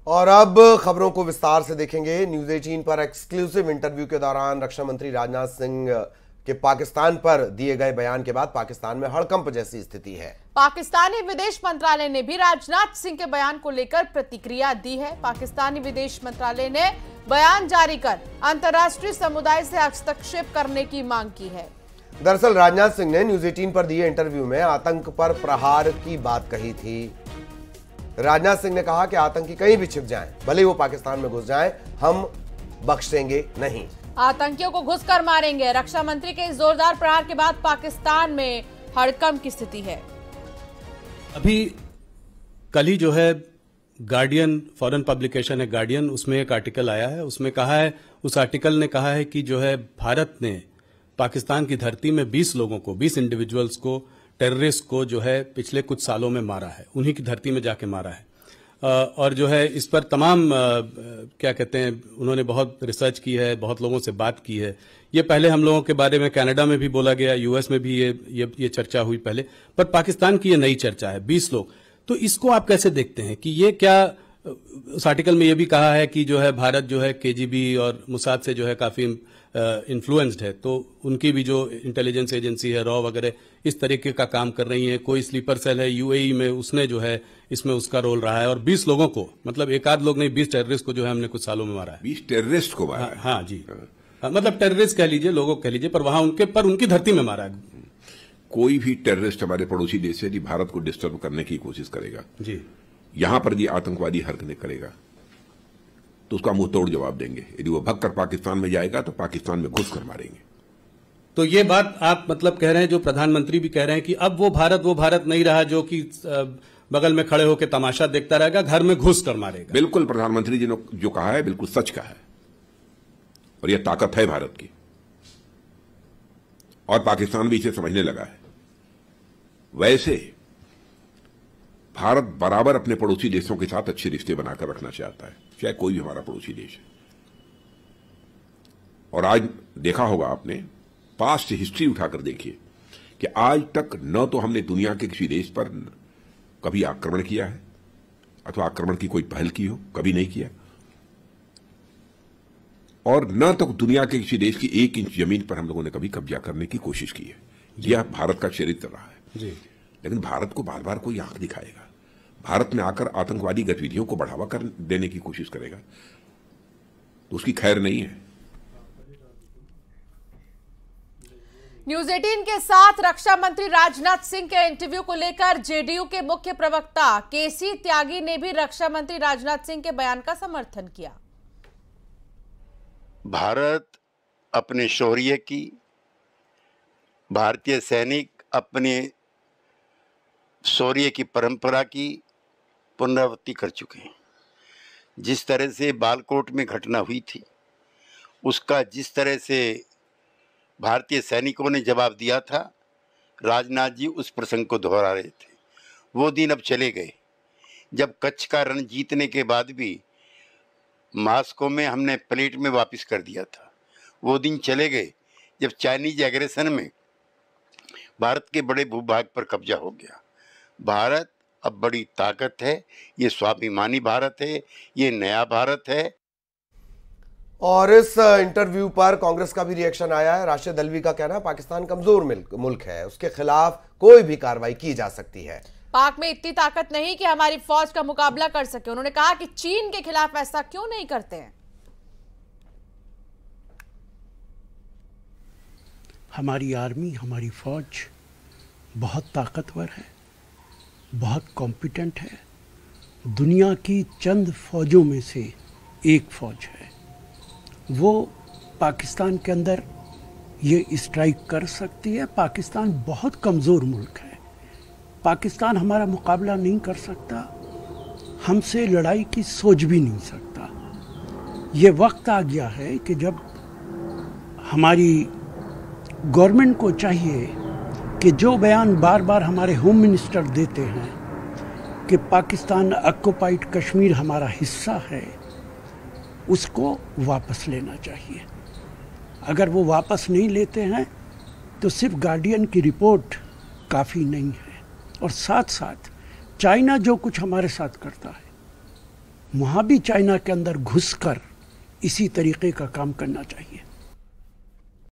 और अब खबरों को विस्तार से देखेंगे। न्यूज 18 पर एक्सक्लूसिव इंटरव्यू के दौरान रक्षा मंत्री राजनाथ सिंह के पाकिस्तान पर दिए गए बयान के बाद पाकिस्तान में हड़कंप जैसी स्थिति है। पाकिस्तानी विदेश मंत्रालय ने भी राजनाथ सिंह के बयान को लेकर प्रतिक्रिया दी है। पाकिस्तानी विदेश मंत्रालय ने बयान जारी कर अंतर्राष्ट्रीय समुदाय से हस्तक्षेप करने की मांग की है। दरअसल राजनाथ सिंह ने न्यूज 18 पर दिए इंटरव्यू में आतंक पर प्रहार की बात कही थी। राजनाथ सिंह ने कहा कि आतंकी कहीं भी छिप जाएं, भले वो पाकिस्तान में घुस जाएं, हम बख्शेंगे नहीं। आतंकियों को घुस कर मारेंगे। रक्षा मंत्री के इस जोरदार प्रहार के बाद पाकिस्तान में हड़कंप की स्थिति है। अभी कल ही जो है गार्डियन, फॉरेन पब्लिकेशन है गार्डियन, उसमें एक आर्टिकल आया है। उसमें कहा है, उस आर्टिकल ने कहा है कि जो है भारत ने पाकिस्तान की धरती में 20 लोगों को, 20 इंडिविजुअल्स को, टेररिस्ट को जो है पिछले कुछ सालों में मारा है, उन्हीं की धरती में जाके मारा है। और जो है इस पर तमाम क्या कहते हैं, उन्होंने बहुत रिसर्च की है, बहुत लोगों से बात की है। ये पहले हम लोगों के बारे में कनाडा में भी बोला गया, यूएस में भी ये चर्चा हुई पहले, पर पाकिस्तान की ये नई चर्चा है, 20 लोग। तो इसको आप कैसे देखते हैं कि ये क्या, उस आर्टिकल में ये भी कहा है कि जो है भारत जो है केजीबी और मुसाद से जो है काफी इन्फ्लुएंस्ड है, तो उनकी भी जो इंटेलिजेंस एजेंसी है, रॉ वगैरह, इस तरीके का काम कर रही है। कोई स्लीपर सेल है यूएई में, उसने जो है इसमें उसका रोल रहा है। और 20 लोगों को, मतलब एक आध लोग नहीं, 20 टेररिस्ट को जो है हमने कुछ सालों में मारा है। 20 टेररिस्ट को मारा है? हाँ जी, मतलब टेररिस्ट कह लीजिए, लोगों कह लीजिए, पर वहां उनकी धरती में मारा है। कोई भी टेररिस्ट हमारे पड़ोसी देश से यदि भारत को डिस्टर्ब करने की कोशिश करेगा जी, यहां पर यदि आतंकवादी हरकतें करेगा तो उसका मुंह तोड़ जवाब देंगे। यदि वो भगकर पाकिस्तान में जाएगा तो पाकिस्तान में घुस कर मारेंगे। तो ये बात आप मतलब कह रहे हैं, जो प्रधानमंत्री भी कह रहे हैं कि अब वो भारत नहीं रहा जो कि बगल में खड़े होकर तमाशा देखता रहेगा, घर में घुस कर मारेगा। बिल्कुल, प्रधानमंत्री जी ने जो कहा है बिल्कुल सच कहा है, और यह ताकत है भारत की, और पाकिस्तान भी इसे समझने लगा है। वैसे भारत बराबर अपने पड़ोसी देशों के साथ अच्छे रिश्ते बनाकर रखना चाहता है, चाहे कोई भी हमारा पड़ोसी देश है। और आज देखा होगा आपने, पास्ट हिस्ट्री उठाकर देखिए कि आज तक न तो हमने दुनिया के किसी देश पर कभी आक्रमण किया है, अथवा आक्रमण की कोई पहल की हो, कभी नहीं किया। और न तो दुनिया के किसी देश की 1 इंच जमीन पर हम लोगों ने कभी कब्जा करने की कोशिश की है। यह भारत का चरित्र रहा है जी। लेकिन भारत को बार बार कोई आंख दिखाएगा, भारत में आकर आतंकवादी गतिविधियों को बढ़ावा कर देने की कोशिश करेगा, तो उसकी खैर नहीं है। न्यूज 18 के साथ रक्षा मंत्री राजनाथ सिंह के इंटरव्यू को लेकर जेडीयू के मुख्य प्रवक्ता केसी त्यागी ने भी रक्षा मंत्री राजनाथ सिंह के बयान का समर्थन किया। भारत अपने शौर्य की, भारतीय सैनिक अपने शौर्य की परंपरा की पुनरावृत्ति कर चुके हैं। जिस तरह से बालकोट में घटना हुई थी, उसका जिस तरह से भारतीय सैनिकों ने जवाब दिया था, राजनाथ जी उस प्रसंग को दोहरा रहे थे। वो दिन अब चले गए जब कच्छ का रण जीतने के बाद भी मास्को में हमने प्लेट में वापस कर दिया था। वो दिन चले गए जब चाइनीज एग्रेशन में भारत के बड़े भूभाग पर कब्जा हो गया। भारत अब बड़ी ताकत है, ये स्वाभिमानी भारत है, ये नया भारत है। और इस इंटरव्यू पर कांग्रेस का भी रिएक्शन आया है। राशिद अल्वी का कहना है पाकिस्तान कमजोर मुल्क है, उसके खिलाफ कोई भी कार्रवाई की जा सकती है। पाक में इतनी ताकत नहीं कि हमारी फौज का मुकाबला कर सके। उन्होंने कहा कि चीन के खिलाफ ऐसा क्यों नहीं करते हैं। हमारी आर्मी, हमारी फौज बहुत ताकतवर है, बहुत कॉम्पिटेंट है, दुनिया की चंद फौजों में से एक फौज है। वो पाकिस्तान के अंदर ये स्ट्राइक कर सकती है। पाकिस्तान बहुत कमज़ोर मुल्क है, पाकिस्तान हमारा मुकाबला नहीं कर सकता, हमसे लड़ाई की सोच भी नहीं सकता। ये वक्त आ गया है कि जब हमारी गवर्नमेंट को चाहिए कि जो बयान बार बार हमारे होम मिनिस्टर देते हैं कि पाकिस्तान ऑक्युपाइड कश्मीर हमारा हिस्सा है, उसको वापस लेना चाहिए। अगर वो वापस नहीं लेते हैं तो सिर्फ गार्डियन की रिपोर्ट काफ़ी नहीं है, और साथ साथ चाइना जो कुछ हमारे साथ करता है वहाँ भी चाइना के अंदर घुसकर इसी तरीके का काम करना चाहिए।